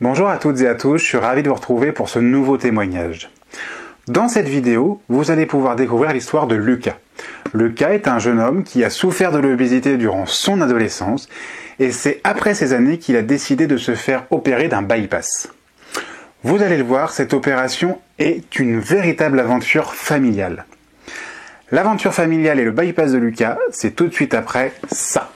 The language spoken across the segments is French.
Bonjour à toutes et à tous, je suis ravi de vous retrouver pour ce nouveau témoignage. Dans cette vidéo, vous allez pouvoir découvrir l'histoire de Lucas. Lucas est un jeune homme qui a souffert de l'obésité durant son adolescence et c'est après ces années qu'il a décidé de se faire opérer d'un bypass. Vous allez le voir, cette opération est une véritable aventure familiale. L'aventure familiale et le bypass de Lucas, c'est tout de suite après ça.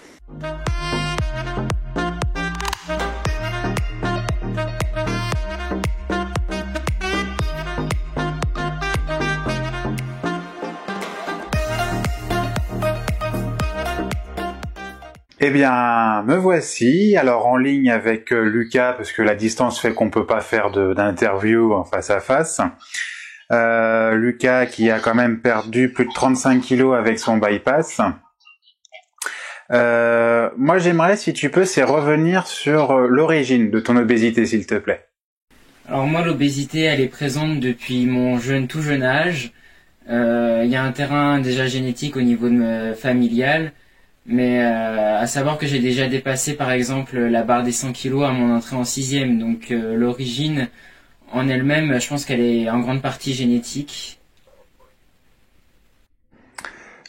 Eh bien, me voici, alors en ligne avec Lucas, parce que la distance fait qu'on peut pas faire d'interview en face à face. Lucas qui a quand même perdu plus de 35 kilos avec son bypass. Moi j'aimerais, si tu peux, c'est revenir sur l'origine de ton obésité, s'il te plaît. Alors moi, l'obésité, elle est présente depuis mon tout jeune âge. Il y a un terrain déjà génétique au niveau familial. Mais à savoir que j'ai déjà dépassé par exemple la barre des 100 kilos à mon entrée en sixième, donc l'origine en elle-même, je pense qu'elle est en grande partie génétique.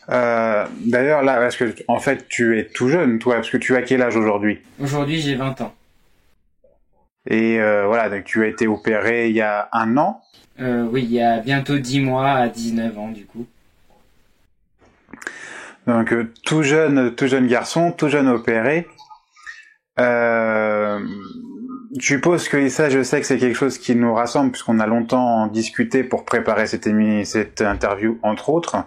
D'ailleurs là, parce que en fait tu es tout jeune, toi, parce que tu as quel âge aujourd'hui? Aujourd'hui, j'ai 20 ans. Et voilà, donc tu as été opéré il y a un an. Oui, il y a bientôt 10 mois à 19 ans du coup. Donc tout jeune garçon, tout jeune opéré. Je suppose que ça, je sais que c'est quelque chose qui nous rassemble puisqu'on a longtemps discuté pour préparer cette interview entre autres.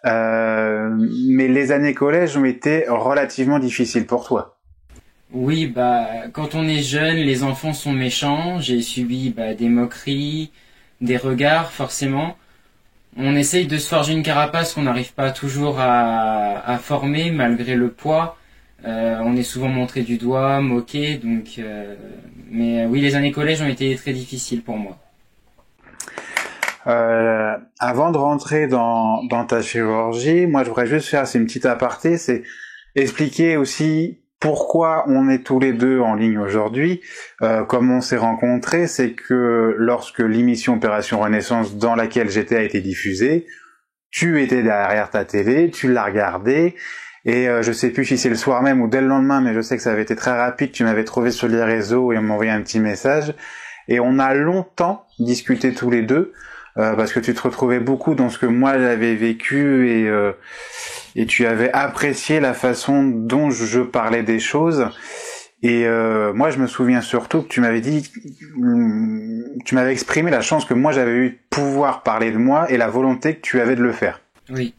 Mais les années collège ont été relativement difficiles pour toi. Oui, quand on est jeune, les enfants sont méchants. J'ai subi des moqueries, des regards forcément. On essaye de se forger une carapace qu'on n'arrive pas toujours à former malgré le poids. On est souvent montré du doigt, moqué, donc. Mais oui, les années collège ont été très difficiles pour moi. Avant de rentrer dans ta chirurgie, moi je voudrais juste faire une petite aparté, c'est expliquer aussi pourquoi on est tous les deux en ligne aujourd'hui. Comme on s'est rencontrés, c'est que lorsque l'émission Opération Renaissance dans laquelle j'étais a été diffusée, tu étais derrière ta télé, tu l'as regardée, et je sais plus si c'est le soir même ou dès le lendemain, mais je sais que ça avait été très rapide, tu m'avais trouvé sur les réseaux et on m'a envoyé un petit message, et on a longtemps discuté tous les deux, parce que tu te retrouvais beaucoup dans ce que moi j'avais vécu et tu avais apprécié la façon dont je parlais des choses. Et moi je me souviens surtout que tu m'avais dit, tu m'avais exprimé la chance que moi j'avais eu de pouvoir parler de moi et la volonté que tu avais de le faire. Oui.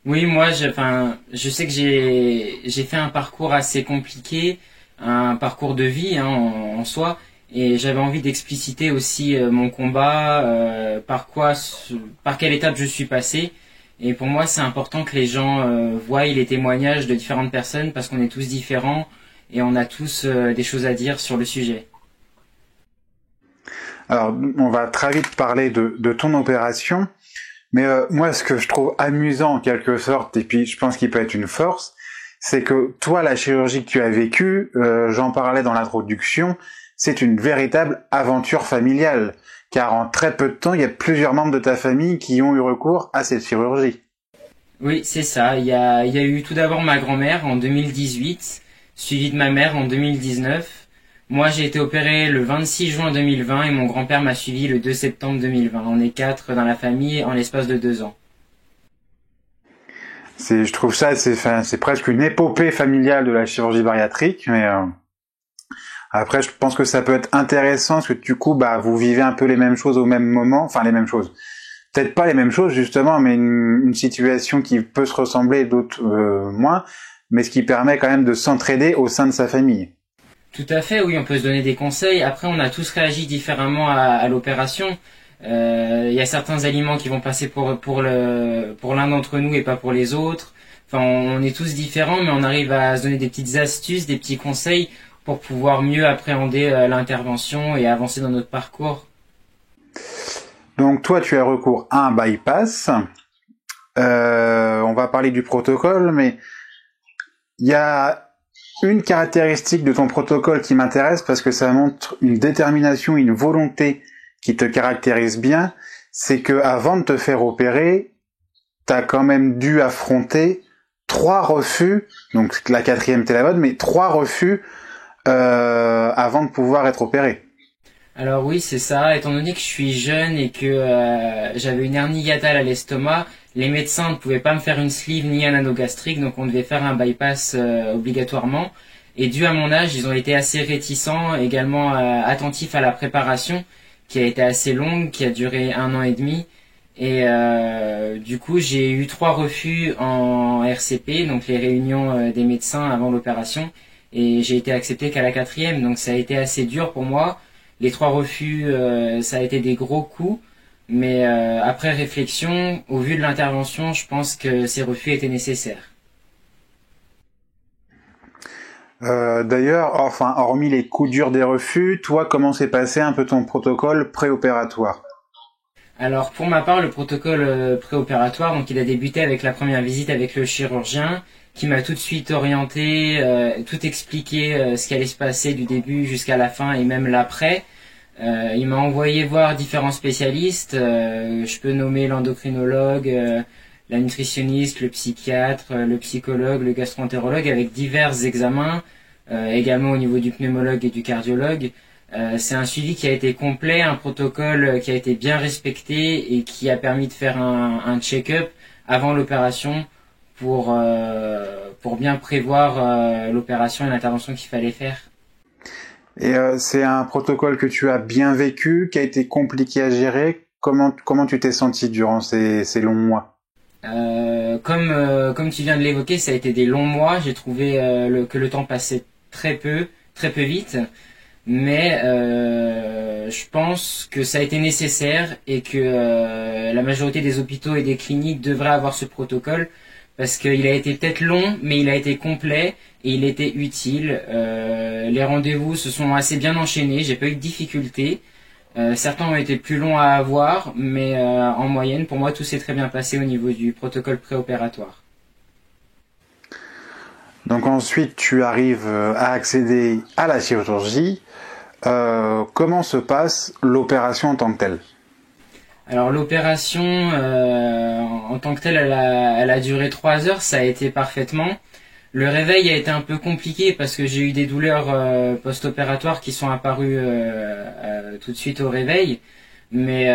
Oui, moi, je sais que j'ai fait un parcours assez compliqué, un parcours de vie en soi. Et j'avais envie d'expliciter aussi mon combat, par quelle étape je suis passé. Et pour moi, c'est important que les gens voient les témoignages de différentes personnes parce qu'on est tous différents et on a tous des choses à dire sur le sujet. Alors, on va très vite parler de ton opération. Mais moi, ce que je trouve amusant en quelque sorte, et puis je pense qu'il peut être une force, c'est que toi, la chirurgie que tu as vécue, j'en parlais dans l'introduction, c'est une véritable aventure familiale, car en très peu de temps, il y a plusieurs membres de ta famille qui ont eu recours à cette chirurgie. Oui, c'est ça. Il y a eu tout d'abord ma grand-mère en 2018, suivie de ma mère en 2019. Moi, j'ai été opéré le 26 juin 2020 et mon grand-père m'a suivi le 2 septembre 2020. On est 4 dans la famille en l'espace de 2 ans. Je trouve ça, c'est presque une épopée familiale de la chirurgie bariatrique, mais après, je pense que ça peut être intéressant parce que du coup, vous vivez un peu les mêmes choses au même moment, enfin les mêmes choses. Peut-être pas les mêmes choses justement, mais une situation qui peut se ressembler, d'autres moins, mais ce qui permet quand même de s'entraider au sein de sa famille. Tout à fait, oui, on peut se donner des conseils. Après, on a tous réagi différemment à l'opération. Il y a certains aliments qui vont passer pour l'un d'entre nous et pas pour les autres. Enfin, on est tous différents, mais on arrive à se donner des petites astuces, des petits conseils pour pouvoir mieux appréhender l'intervention et avancer dans notre parcours. Donc toi, tu as recours à un bypass. On va parler du protocole, mais il y a une caractéristique de ton protocole qui m'intéresse parce que ça montre une détermination, une volonté qui te caractérise bien, c'est que avant de te faire opérer, t'as quand même dû affronter 3 refus, donc la 4e t'es la bonne, mais 3 refus avant de pouvoir être opéré. Alors oui, c'est ça. Étant donné que je suis jeune et que j'avais une hernie hiatale à l'estomac, les médecins ne pouvaient pas me faire une sleeve ni un anneau gastrique, donc on devait faire un bypass obligatoirement. Et dû à mon âge, ils ont été assez réticents, également attentifs à la préparation, qui a été assez longue, qui a duré 1 an et demi. Et du coup, j'ai eu 3 refus en RCP, donc les réunions des médecins avant l'opération, et j'ai été accepté qu'à la 4e, donc ça a été assez dur pour moi. Les 3 refus, ça a été des gros coups, mais après réflexion, au vu de l'intervention, je pense que ces refus étaient nécessaires. D'ailleurs, enfin, hormis les coups durs des refus, toi, comment s'est passé un peu ton protocole préopératoire? Alors pour ma part, le protocole préopératoire, donc il a débuté avec la première visite avec le chirurgien, qui m'a tout de suite orienté, tout expliqué ce qui allait se passer du début jusqu'à la fin et même l'après. Il m'a envoyé voir différents spécialistes. Je peux nommer l'endocrinologue, la nutritionniste, le psychiatre, le psychologue, le gastro-entérologue avec divers examens, également au niveau du pneumologue et du cardiologue. C'est un suivi qui a été complet, un protocole qui a été bien respecté et qui a permis de faire un check-up avant l'opération pour bien prévoir l'opération et l'intervention qu'il fallait faire. Et c'est un protocole que tu as bien vécu, qui a été compliqué à gérer. Comment tu t'es senti durant ces longs mois? Comme tu viens de l'évoquer, ça a été des longs mois. J'ai trouvé que le temps passait très peu vite. Mais je pense que ça a été nécessaire et que la majorité des hôpitaux et des cliniques devraient avoir ce protocole parce qu'il a été peut-être long, mais il a été complet et il était utile. Les rendez-vous se sont assez bien enchaînés, j'ai pas eu de difficultés. Certains ont été plus longs à avoir, mais en moyenne, pour moi, tout s'est très bien passé au niveau du protocole préopératoire. Donc ensuite, tu arrives à accéder à la chirurgie. Comment se passe l'opération en tant que telle? Alors l'opération en tant que telle, elle a duré 3 heures, ça a été parfaitement. Le réveil a été un peu compliqué parce que j'ai eu des douleurs post-opératoires qui sont apparues tout de suite au réveil, mais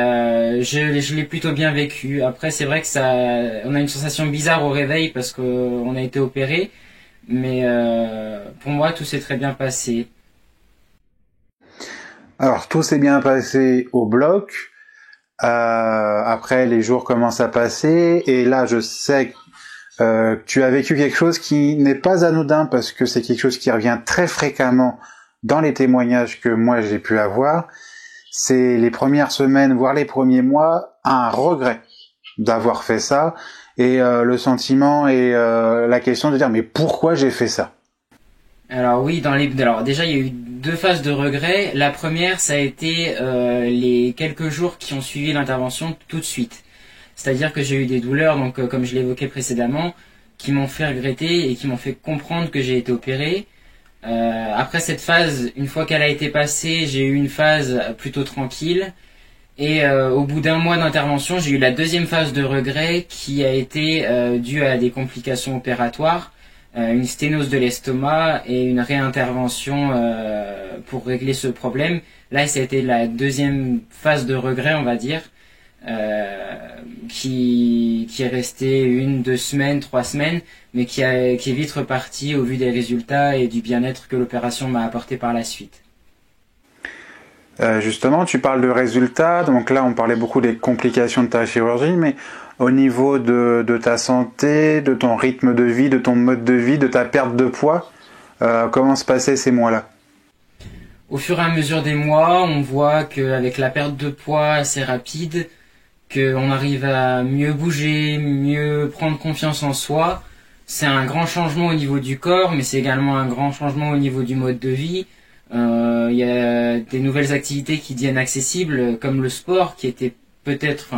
je l'ai plutôt bien vécu. Après c'est vrai que on a une sensation bizarre au réveil parce qu'on a été opéré, mais pour moi tout s'est très bien passé. Alors, tout s'est bien passé au bloc. Après, les jours commencent à passer. Et là, je sais que tu as vécu quelque chose qui n'est pas anodin parce que c'est quelque chose qui revient très fréquemment dans les témoignages que moi j'ai pu avoir. C'est les premières semaines, voire les premiers mois, un regret d'avoir fait ça. Et le sentiment et la question de dire mais pourquoi j'ai fait ça? Alors oui, alors déjà il y a eu 2 phases de regret. La première, ça a été les quelques jours qui ont suivi l'intervention tout de suite. C'est-à-dire que j'ai eu des douleurs, donc comme je l'évoquais précédemment, qui m'ont fait regretter et qui m'ont fait comprendre que j'ai été opéré. Après cette phase, une fois qu'elle a été passée, j'ai eu une phase plutôt tranquille. Et au bout d'1 mois d'intervention, j'ai eu la 2e phase de regret qui a été due à des complications opératoires. Une sténose de l'estomac et une réintervention pour régler ce problème. Là, ça a été la 2e phase de regret, on va dire, qui est restée 1, 2 semaines, 3 semaines, mais qui est vite repartie au vu des résultats et du bien-être que l'opération m'a apporté par la suite. Justement, tu parles de résultats. Donc là, on parlait beaucoup des complications de ta chirurgie, mais au niveau de ta santé, de ton rythme de vie, de ton mode de vie, de ta perte de poids, comment se passaient ces mois-là? Au fur et à mesure des mois, on voit qu'avec la perte de poids assez rapide, qu'on arrive à mieux bouger, mieux prendre confiance en soi. C'est un grand changement au niveau du corps, mais c'est également un grand changement au niveau du mode de vie. Il y a des nouvelles activités qui deviennent accessibles, comme le sport, qui était peut-être,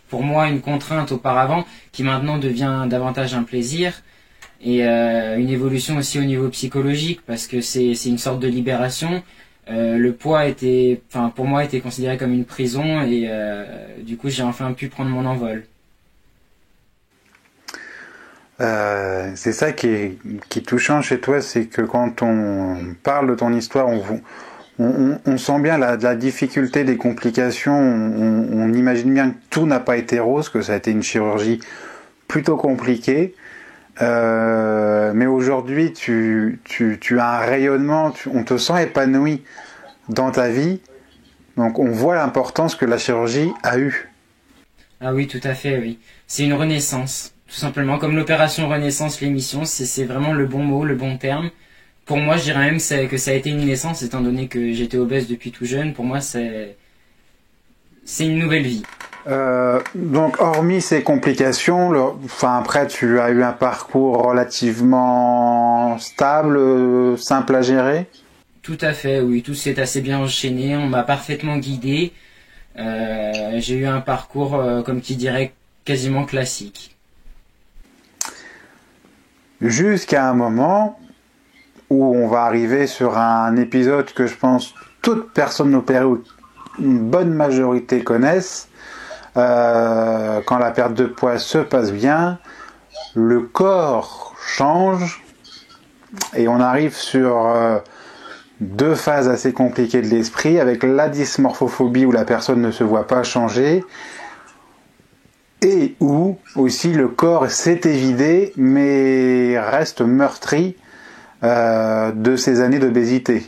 pour moi, une contrainte auparavant, qui maintenant devient davantage un plaisir. et une évolution aussi au niveau psychologique parce que c'est une sorte de libération. Le poids pour moi était considéré comme une prison et du coup j'ai enfin pu prendre mon envol. C'est ça qui est touchant chez toi, c'est que quand on parle de ton histoire, on sent bien la difficulté des complications, on imagine bien que tout n'a pas été rose, que ça a été une chirurgie plutôt compliquée, mais aujourd'hui tu as un rayonnement, on te sent épanoui dans ta vie, donc on voit l'importance que la chirurgie a eue. Ah oui, tout à fait, oui. C'est une renaissance. Tout simplement, comme l'opération Renaissance, l'émission, c'est vraiment le bon mot, le bon terme. Pour moi, je dirais même que ça a été une naissance, étant donné que j'étais obèse depuis tout jeune. Pour moi, c'est une nouvelle vie. Donc, hormis ces complications, après, tu as eu un parcours relativement stable, simple à gérer? Tout à fait, oui. Tout s'est assez bien enchaîné. On m'a parfaitement guidé. J'ai eu un parcours, comme qui dirait, quasiment classique. Jusqu'à un moment où on va arriver sur un épisode que je pense toute personne opérée ou une bonne majorité connaissent. Quand la perte de poids se passe bien, le corps change et on arrive sur deux phases assez compliquées de l'esprit avec la dysmorphophobie où la personne ne se voit pas changer et où aussi le corps s'est évidé mais reste meurtri de ces années d'obésité.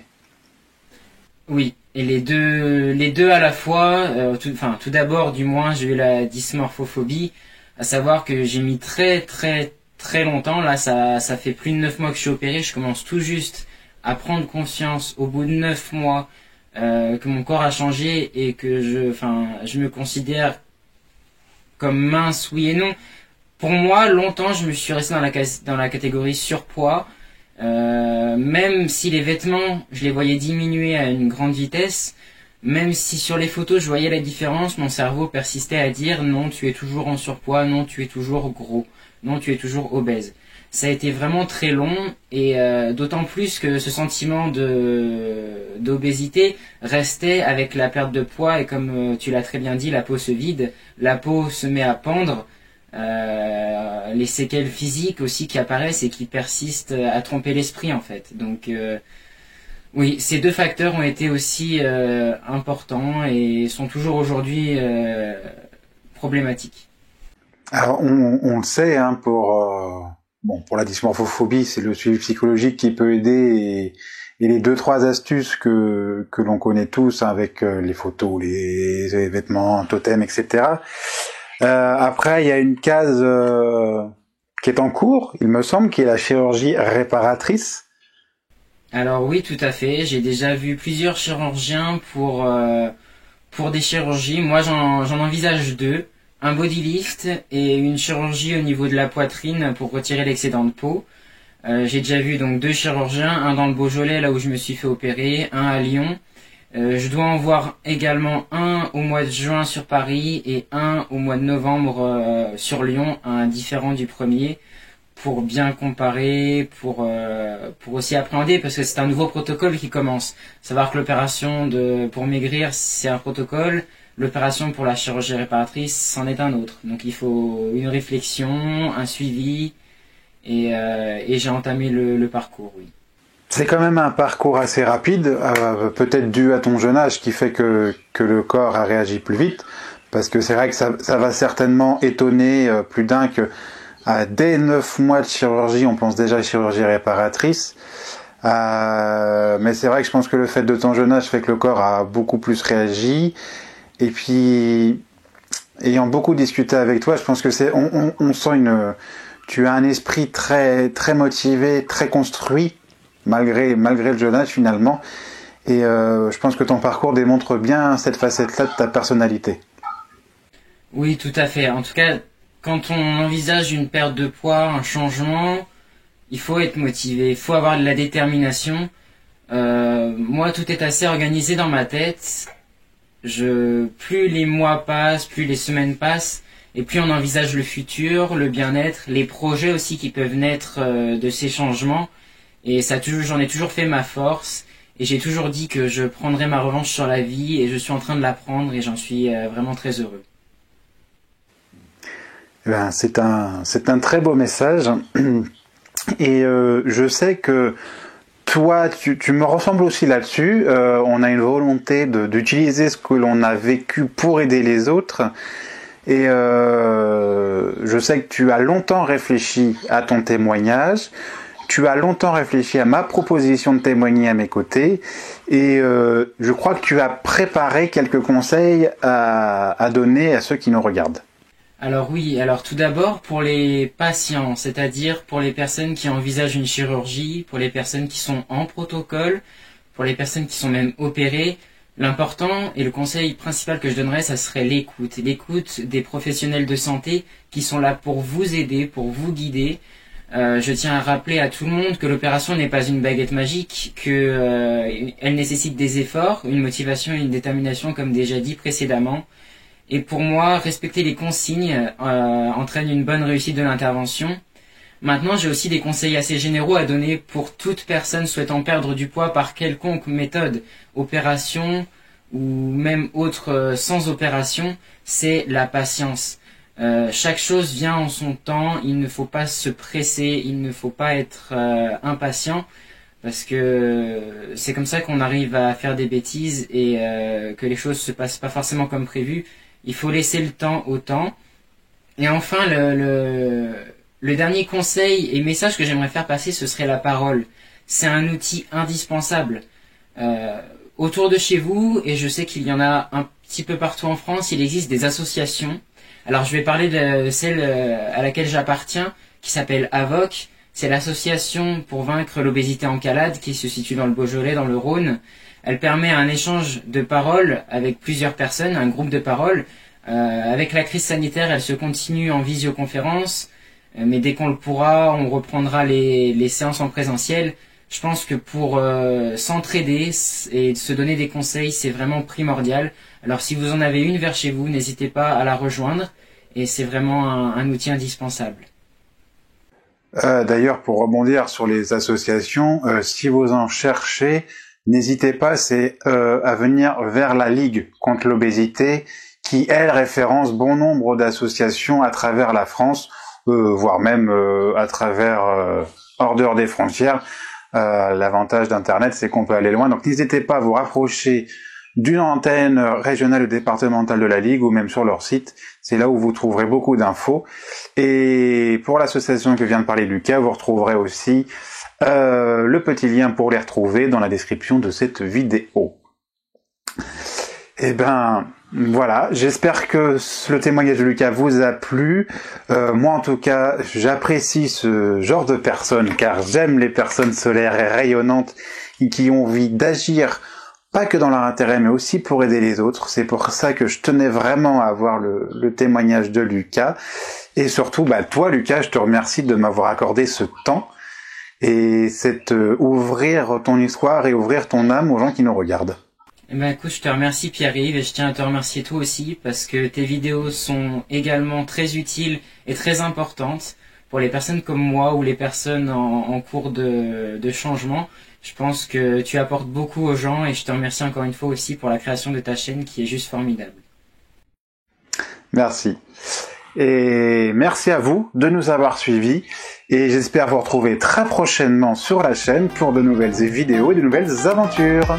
Oui, et les deux à la fois. Tout d'abord, du moins, j'ai eu la dysmorphophobie, à savoir que j'ai mis très très très longtemps. Là, ça fait plus de 9 mois que je suis opéré. Je commence tout juste à prendre conscience au bout de 9 mois que mon corps a changé et que je me considère comme mince, oui et non. Pour moi, longtemps, je me suis resté dans la catégorie surpoids. Même si les vêtements, je les voyais diminuer à une grande vitesse, même si sur les photos je voyais la différence, mon cerveau persistait à dire non, tu es toujours en surpoids, non, tu es toujours gros, non, tu es toujours obèse. Ça a été vraiment très long et d'autant plus que ce sentiment d'obésité restait avec la perte de poids et comme tu l'as très bien dit, la peau se vide, la peau se met à pendre. Les séquelles physiques aussi qui apparaissent et qui persistent à tromper l'esprit en fait. Donc oui, ces deux facteurs ont été aussi importants et sont toujours aujourd'hui problématiques. Alors on le sait, hein, pour la dysmorphophobie, c'est le suivi psychologique qui peut aider et les 2-3 astuces que l'on connaît tous, hein, avec les photos, les vêtements, totems, etc. Après, il y a une case qui est en cours, il me semble, qui est la chirurgie réparatrice. Alors oui, tout à fait. J'ai déjà vu plusieurs chirurgiens pour des chirurgies. Moi, j'en envisage deux. Un body lift et une chirurgie au niveau de la poitrine pour retirer l'excédent de peau. J'ai déjà vu donc deux chirurgiens, un dans le Beaujolais, là où je me suis fait opérer, un à Lyon. Je dois en voir également un au mois de juin sur Paris et un au mois de novembre sur Lyon, un différent du premier, pour bien comparer, pour aussi appréhender, parce que c'est un nouveau protocole qui commence. Savoir que l'opération pour maigrir, c'est un protocole, l'opération pour la chirurgie réparatrice, c'en est un autre. Donc il faut une réflexion, un suivi, et j'ai entamé le parcours, oui. C'est quand même un parcours assez rapide, peut-être dû à ton jeune âge qui fait que le corps a réagi plus vite, parce que c'est vrai que ça va certainement étonner plus d'un que dès 9 mois de chirurgie, on pense déjà à la chirurgie réparatrice. Mais c'est vrai que je pense que le fait de ton jeune âge fait que le corps a beaucoup plus réagi. Et puis, ayant beaucoup discuté avec toi, je pense que on sent tu as un esprit très, très motivé, très construit, malgré le jeune âge finalement. Et je pense que ton parcours démontre bien cette facette-là de ta personnalité. Oui, tout à fait. En tout cas, quand on envisage une perte de poids, un changement, il faut être motivé, il faut avoir de la détermination. Moi, tout est assez organisé dans ma tête. Plus les mois passent, plus les semaines passent, Et puis on envisage le futur, le bien-être, les projets aussi qui peuvent naître de ces changements. Et j'en ai toujours fait ma force. Et j'ai toujours dit que je prendrais ma revanche sur la vie. Et je suis en train de la prendre et j'en suis vraiment très heureux. Ben, c'est un très beau message. Et je sais que toi, tu me ressembles aussi là-dessus. On a une volonté d'utiliser ce que l'on a vécu pour aider les autres. Et je sais que tu as longtemps réfléchi à ton témoignage. Tu as longtemps réfléchi à ma proposition de témoigner à mes côtés. Et je crois que tu as préparé quelques conseils à donner à ceux qui nous regardent. Alors oui, alors tout d'abord pour les patients, c'est-à-dire pour les personnes qui envisagent une chirurgie, pour les personnes qui sont en protocole, pour les personnes qui sont même opérées, l'important et le conseil principal que je donnerais, ça serait l'écoute. L'écoute des professionnels de santé qui sont là pour vous aider, pour vous guider. Je tiens à rappeler à tout le monde que l'opération n'est pas une baguette magique, elle nécessite des efforts, une motivation et une détermination comme déjà dit précédemment. Et pour moi, respecter les consignes entraîne une bonne réussite de l'intervention. Maintenant, j'ai aussi des conseils assez généraux à donner pour toute personne souhaitant perdre du poids par quelconque méthode, opération ou même autre sans opération, c'est la patience. Chaque chose vient en son temps, il ne faut pas se presser, il ne faut pas être impatient, parce que c'est comme ça qu'on arrive à faire des bêtises et que les choses se passent pas forcément comme prévu. Il faut laisser le temps au temps. Et enfin, le dernier conseil et message que j'aimerais faire passer, ce serait la parole. C'est un outil indispensable. Autour de chez vous, et je sais qu'il y en a un petit peu partout en France, il existe des associations. Alors je vais parler de celle à laquelle j'appartiens, qui s'appelle AVOC. C'est l'association pour vaincre l'obésité en Calade, qui se situe dans le Beaujolais, dans le Rhône. Elle permet un échange de paroles avec plusieurs personnes, un groupe de paroles. Avec la crise sanitaire, elle se continue en visioconférence, mais dès qu'on le pourra, on reprendra les séances en présentiel. Je pense que pour s'entraider et se donner des conseils, c'est vraiment primordial. Alors si vous en avez une vers chez vous, n'hésitez pas à la rejoindre, et c'est vraiment un outil indispensable. D'ailleurs, pour rebondir sur les associations, si vous en cherchez, n'hésitez pas, à venir vers la Ligue contre l'obésité, qui, elle, référence bon nombre d'associations à travers la France, voire même à travers hors dehors des frontières. L'avantage d'Internet, c'est qu'on peut aller loin. Donc n'hésitez pas à vous rapprocher d'une antenne régionale ou départementale de la Ligue, ou même sur leur site. C'est là où vous trouverez beaucoup d'infos. Et pour l'association que vient de parler Lucas, vous retrouverez aussi le petit lien pour les retrouver dans la description de cette vidéo. Eh ben, voilà, j'espère que le témoignage de Lucas vous a plu. Moi, en tout cas, j'apprécie ce genre de personnes, car j'aime les personnes solaires et rayonnantes qui ont envie d'agir, pas que dans leur intérêt, mais aussi pour aider les autres. C'est pour ça que je tenais vraiment à avoir le témoignage de Lucas. Et surtout, toi, Lucas, je te remercie de m'avoir accordé ce temps et ouvrir ton histoire et ouvrir ton âme aux gens qui nous regardent. Eh ben écoute, je te remercie Pierre-Yves, et je tiens à te remercier toi aussi, parce que tes vidéos sont également très utiles et très importantes pour les personnes comme moi ou les personnes en cours de changement. Je pense que tu apportes beaucoup aux gens, et je te remercie encore une fois aussi pour la création de ta chaîne qui est juste formidable. Merci. Et merci à vous de nous avoir suivis, et j'espère vous retrouver très prochainement sur la chaîne pour de nouvelles vidéos et de nouvelles aventures.